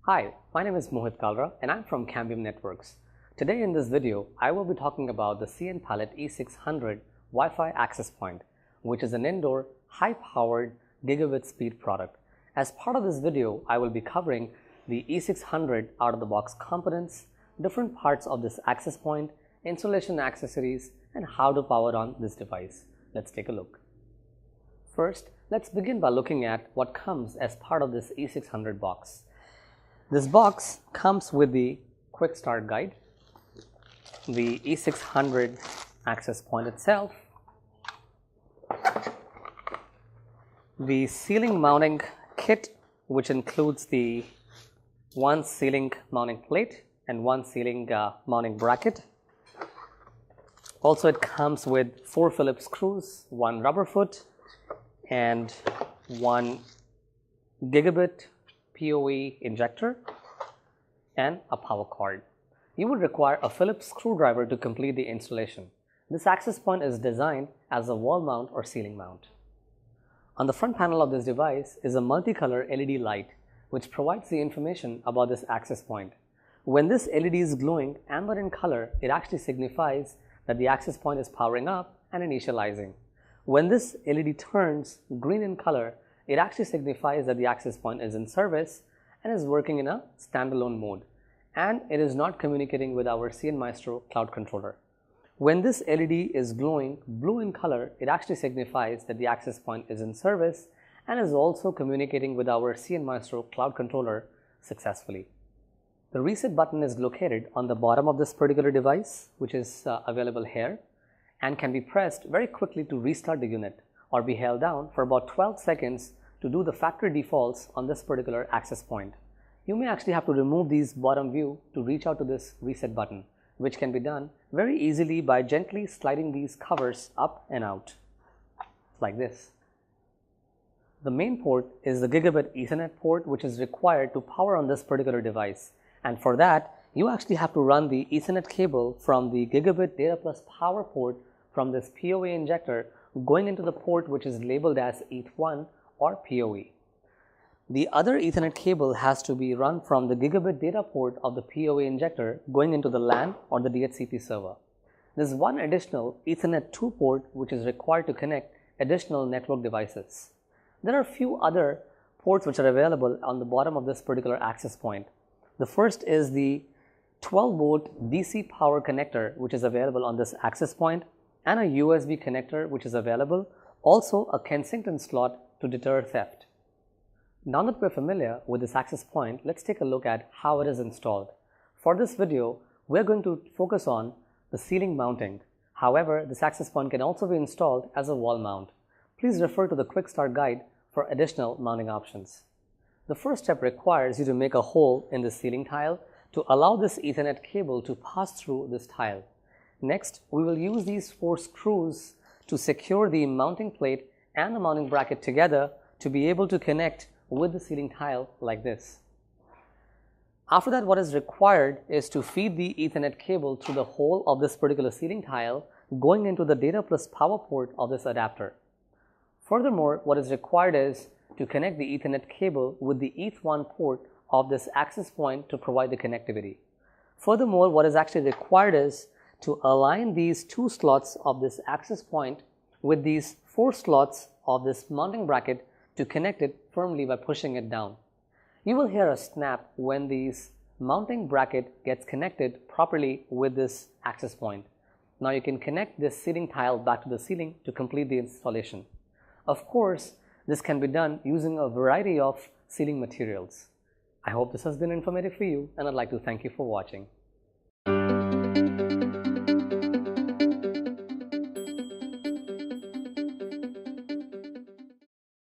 Hi, my name is Mohit Kalra and I'm from Cambium Networks. Today in this video, I will be talking about the cnPilot e600 Wi-Fi access point, which is an indoor, high-powered gigabit speed product. As part of this video, I will be covering the e600 out-of-the-box components, different parts of this access point, installation accessories, and how to power on this device. Let's take a look. First, let's begin by looking at what comes as part of this e600 box. This box comes with the quick start guide, the e600 access point itself, the ceiling mounting kit, which includes the one ceiling mounting plate and one ceiling mounting bracket. Also, it comes with 4 Phillips screws, 1 rubber foot, and 1 gigabit PoE injector and a power cord. You would require a Phillips screwdriver to complete the installation. This access point is designed as a wall mount or ceiling mount. On the front panel of this device is a multicolor LED light which provides the information about this access point. When this LED is glowing amber in color, it actually signifies that the access point is powering up and initializing. When this LED turns green in color, it actually signifies that the access point is in service and is working in a standalone mode, and it is not communicating with our cnMaestro cloud controller. When this LED is glowing blue in color, it actually signifies that the access point is in service and is also communicating with our cnMaestro cloud controller successfully. The reset button is located on the bottom of this particular device, which is available here, and can be pressed very quickly to restart the unit, or be held down for about 12 seconds to do the factory defaults on this particular access point. You may actually have to remove these bottom view to reach out to this reset button, which can be done very easily by gently sliding these covers up and out, like this. The main port is the gigabit Ethernet port, which is required to power on this particular device, and for that you actually have to run the Ethernet cable from the gigabit data plus power port from this PoE injector going into the port which is labeled as ETH1 or PoE. The other Ethernet cable has to be run from the gigabit data port of the PoE injector going into the LAN or the DHCP server. There is one additional Ethernet 2 port which is required to connect additional network devices. There are a few other ports which are available on the bottom of this particular access point. The first is the 12-volt DC power connector which is available on this access point, and a USB connector which is available, also a Kensington slot to deter theft. Now that we're familiar with this access point, let's take a look at how it is installed. For this video, we're going to focus on the ceiling mounting. However, this access point can also be installed as a wall mount. Please refer to the quick start guide for additional mounting options. The first step requires you to make a hole in the ceiling tile to allow this Ethernet cable to pass through this tile. Next, we will use these 4 screws to secure the mounting plate and the mounting bracket together to be able to connect with the ceiling tile like this. After that, what is required is to feed the Ethernet cable through the hole of this particular ceiling tile going into the data plus power port of this adapter. Furthermore, what is required is to connect the Ethernet cable with the ETH1 port of this access point to provide the connectivity. Furthermore, what is actually required is to align these 2 slots of this access point with these 4 slots of this mounting bracket to connect it firmly by pushing it down. You will hear a snap when this mounting bracket gets connected properly with this access point. Now you can connect this ceiling tile back to the ceiling to complete the installation. Of course, this can be done using a variety of ceiling materials. I hope this has been informative for you, and I'd like to thank you for watching.